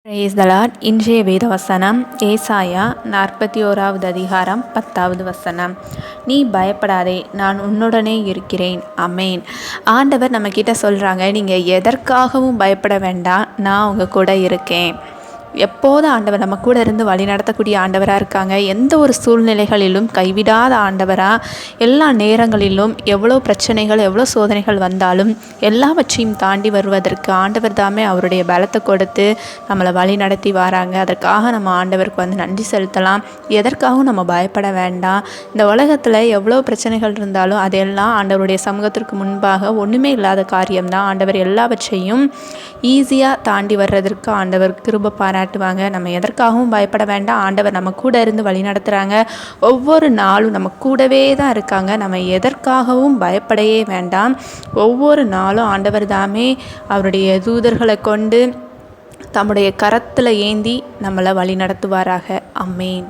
Praise the Lord. இன்றைய வேத வசனம் ஏசாயா 41வது அதிகாரம் 10வது வசனம். நீ பயப்படாதே, நான் உன்னுடனே இருக்கிறேன். அமேன். ஆண்டவர் நம்மக்கிட்ட சொல்கிறாங்க, நீங்கள் எதற்காகவும் பயப்பட வேண்டாம், நான் உங்கள் கூட இருக்கேன். எப்போதும் ஆண்டவர் நம்ம கூட இருந்து வழி நடத்தக்கூடிய ஆண்டவராக இருக்காங்க. எந்த ஒரு சூழ்நிலைகளிலும் கைவிடாத ஆண்டவராக, எல்லா நேரங்களிலும் எவ்வளோ பிரச்சனைகள் எவ்வளோ சோதனைகள் வந்தாலும் எல்லாவற்றையும் தாண்டி வருவதற்கு ஆண்டவர் தாமே அவருடைய பலத்தை கொடுத்து நம்மளை வழி நடத்தி வராங்க. அதற்காக நம்ம ஆண்டவருக்கு நன்றி செலுத்தலாம். எதற்காகவும் நம்ம பயப்பட வேண்டாம். இந்த உலகத்தில் எவ்வளோ பிரச்சனைகள் இருந்தாலும் அதெல்லாம் ஆண்டவருடைய சமூகத்திற்கு முன்பாக ஒன்றுமே இல்லாத காரியம்தான். ஆண்டவர் எல்லாவற்றையும் ஈஸியாக தாண்டி வர்றதற்கு ஆண்டவர் கிருபை பாராட்டுவாங்க. நம்ம எதற்காகவும் பயப்பட வேண்டாம். ஆண்டவர் நம்ம கூட இருந்து வழி நடத்துகிறாங்க. ஒவ்வொரு நாளும் நம்ம கூடவே தான் இருக்காங்க. நம்ம எதற்காகவும் பயப்படையே வேண்டாம். ஒவ்வொரு நாளும் ஆண்டவர் தாமே அவருடைய தூதர்களை கொண்டு தம்முடைய கரத்தில் ஏந்தி நம்மளை வழி நடத்துவாராக. அமேன்.